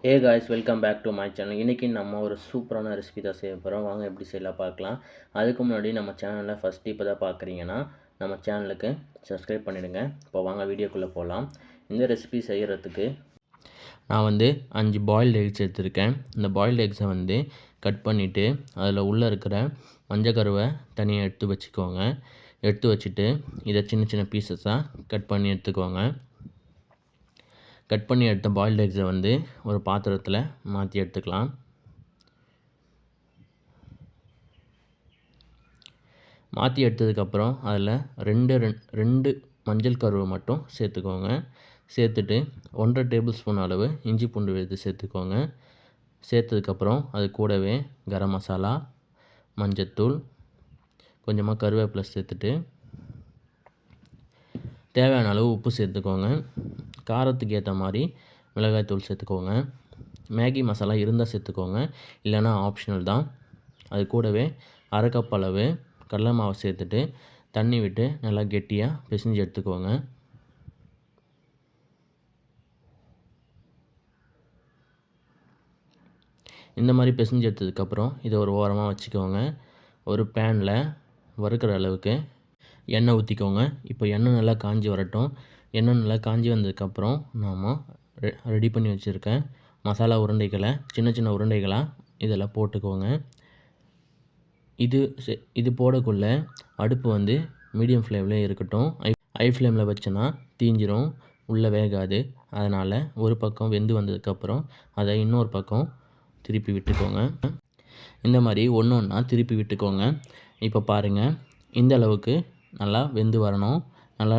Hey guys, welcome back to my channel. இன்றைக்கி நம்ம ஒரு சூப்பரான ரெசிபி தான் செய்ய போகிறோம். வாங்க எப்படி செய்யலாம் பார்க்கலாம். அதுக்கு முன்னாடி நம்ம சேனலில் ஃபஸ்ட்டு இப்போ தான் பார்க்குறீங்கன்னா நம்ம சேனலுக்கு சப்ஸ்கிரைப் பண்ணிவிடுங்க. இப்போ வாங்க வீடியோக்குள்ளே போகலாம். இந்த ரெசிபி செய்கிறதுக்கு நான் 5 பாயில்டு எக்ஸ் எடுத்திருக்கேன். இந்த பாயில்டு எக்ஸை கட் பண்ணிவிட்டு அதில் உள்ளே இருக்கிற மஞ்சக்கருவை தனியாக எடுத்து வச்சுக்கோங்க. எடுத்து வச்சுட்டு இதை சின்ன சின்ன பீசஸாக கட் பண்ணி எடுத்துக்கோங்க. கட் பண்ணி எடுத்த பாயில்டு எக்ஸை ஒரு பாத்திரத்தில் மாற்றி எடுத்துக்கலாம். மாற்றி எடுத்ததுக்கப்புறம் அதில் ரெண்டு மஞ்சள் கருவை மட்டும் சேர்த்துக்கோங்க. சேர்த்துட்டு 1.5 டேபிள் ஸ்பூன் அளவு இஞ்சி பூண்டு விழுது சேர்த்துக்கோங்க. சேர்த்ததுக்கப்புறம் அது கூடவே கரம் மசாலா, மஞ்சத்தூள், கொஞ்சமாக கருவேப்பிலை சேர்த்துட்டு தேவையான அளவு உப்பு சேர்த்துக்கோங்க. காரத்துக்கு ஏற்ற மாதிரி மிளகாய்த்தூள் சேர்த்துக்கோங்க. மேகி மசாலா இருந்தால் சேர்த்துக்கோங்க, இல்லைனா ஆப்ஷனல் தான். அது கூடவே அரை கப் அளவு கடலை மாவு சேர்த்துட்டு தண்ணி விட்டு நல்லா கெட்டியாக பிசைஞ்சு எடுத்துக்கோங்க. இந்த மாதிரி பிசைஞ்சு எடுத்ததுக்கப்புறம் இதை ஒரு ஓரமாக வச்சுக்கோங்க. ஒரு பேனில் வறுக்கிற அளவுக்கு எண்ணெய் ஊற்றிக்கோங்க. இப்போ எண்ணெய் நல்லா காஞ்சி வரட்டும். எண்ணெய் நல்லா காஞ்சி வந்ததுக்கப்புறம் நாம் ரெடி பண்ணி வச்சுருக்க மசாலா உருண்டைகளை சின்ன சின்ன உருண்டைகளாக இதில் போட்டுக்கோங்க. இது போடக்குள்ள அடுப்பு மீடியம் ஃப்ளேமில் இருக்கட்டும். ஹை ஃப்ளேமில் வச்சோன்னா தீஞ்சிரும், உள்ளே வேகாது. அதனால் ஒரு பக்கம் வெந்து வந்ததுக்கப்புறம் அதை இன்னொரு பக்கம் திருப்பி விட்டுக்கோங்க. இந்த மாதிரி ஒன்று ஒன்றா திருப்பி விட்டுக்கோங்க. இப்போ பாருங்கள், இந்த அளவுக்கு நல்லா வெந்து வரணும்.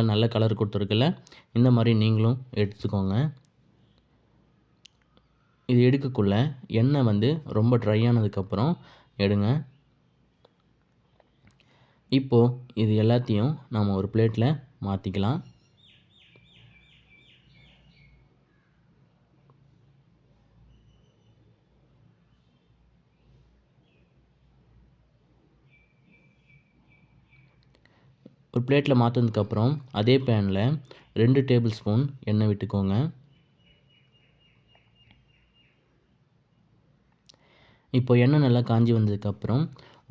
நல்ல கலர் கொடுத்துருக்குல்ல, இந்த மாதிரி நீங்களும் எடுத்துக்கோங்க. இது எடுக்கக்குள்ள எண்ணெய் ரொம்ப ட்ரை ஆனதுக்கப்புறம் எடுங்க. இப்போது இது எல்லாத்தையும் நாம் ஒரு பிளேட்டில் மாற்றிக்கலாம். ஒரு பிளேட்டில் மாற்றினதுக்கப்புறம் அதே பேனில் 2 டேபிள் ஸ்பூன் எண்ணெய் விட்டுக்கோங்க. இப்போ எண்ணெய் நல்லா காஞ்சி வந்ததுக்கப்புறம்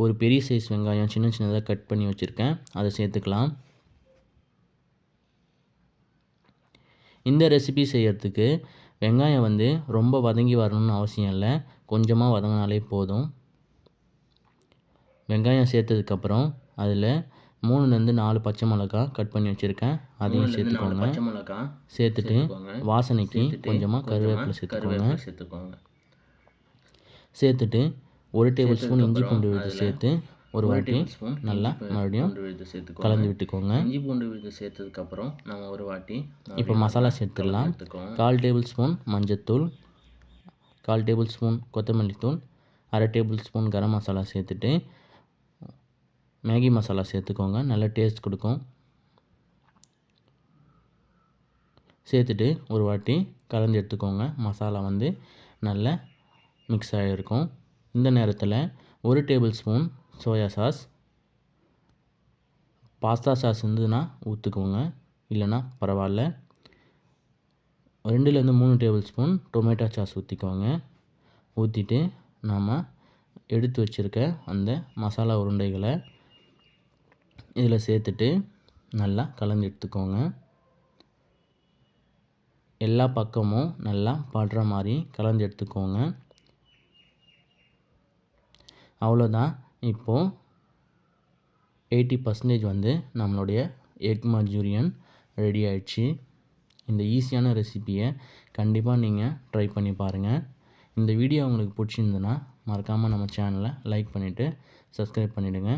ஒரு பெரிய சைஸ் வெங்காயம் சின்ன சின்னதாக கட் பண்ணி வச்சுருக்கேன், அதை சேர்த்துக்கலாம். இந்த ரெசிபி செய்கிறதுக்கு வெங்காயம் ரொம்ப வதங்கி வரணும்னு அவசியம் இல்லை, கொஞ்சமாக வதங்கினாலே போதும். வெங்காயம் சேர்த்ததுக்கப்புறம் அதில் 3லேருந்து 4 பச்சை மிளகாய் கட் பண்ணி வச்சுருக்கேன், அதையும் சேர்த்துக்கோங்க. சேர்த்துட்டு வாசனைக்கு கொஞ்சமாக கருவேப்பிலை சேர்த்துக்கோங்க. சேர்த்துட்டு 1 டேபிள் ஸ்பூன் இஞ்சி பூண்டு விழுது சேர்த்து ஒரு வாட்டி நல்லா மறுபடியும் கலந்து விட்டுக்கோங்க. இஞ்சி பூண்டு விழுது சேர்த்ததுக்கப்புறம் நம்ம ஒரு வாட்டி இப்போ மசாலா சேர்த்துடலாம். 1/4 டேபிள் ஸ்பூன் மஞ்சத்தூள், 1/4 டேபிள் ஸ்பூன் கொத்தமல்லி தூள், அரை டேபிள் ஸ்பூன் கரம் மசாலா சேர்த்துட்டு மேகி மசாலா சேர்த்துக்கோங்க, நல்ல டேஸ்ட் கொடுக்கும். சேர்த்துட்டு ஒரு வாட்டி கலந்து எடுத்துக்கோங்க. மசாலா நல்லா மிக்ஸ் ஆகிருக்கும். இந்த நேரத்தில் 1 table spoon soya sauce, pasta sauce இருந்ததுன்னா ஊற்றுக்கோங்க, இல்லைன்னா பரவாயில்ல. 2லேருந்து 3 டேபிள் ஸ்பூன் டொமேட்டோ சாஸ் ஊற்றிக்கோங்க. ஊற்றிட்டு நாம் எடுத்து வச்சுருக்க அந்த மசாலா உருண்டைகளை இதில் சேர்த்துட்டு நல்லா கலந்து எடுத்துக்கோங்க. எல்லா பக்கமும் நல்லா படுற மாதிரி கலந்து எடுத்துக்கோங்க. அவ்வளோதான். இப்போது 80% நம்மளுடைய எக் மஞ்சூரியன் ரெடி ஆயிடுச்சு. இந்த ஈஸியான ரெசிப்பியை கண்டிப்பாக நீங்கள் ட்ரை பண்ணி பாருங்கள். இந்த வீடியோ உங்களுக்கு பிடிச்சிருந்துன்னா மறக்காமல் நம்ம சேனலை லைக் பண்ணிவிட்டு சப்ஸ்கிரைப் பண்ணிவிடுங்க.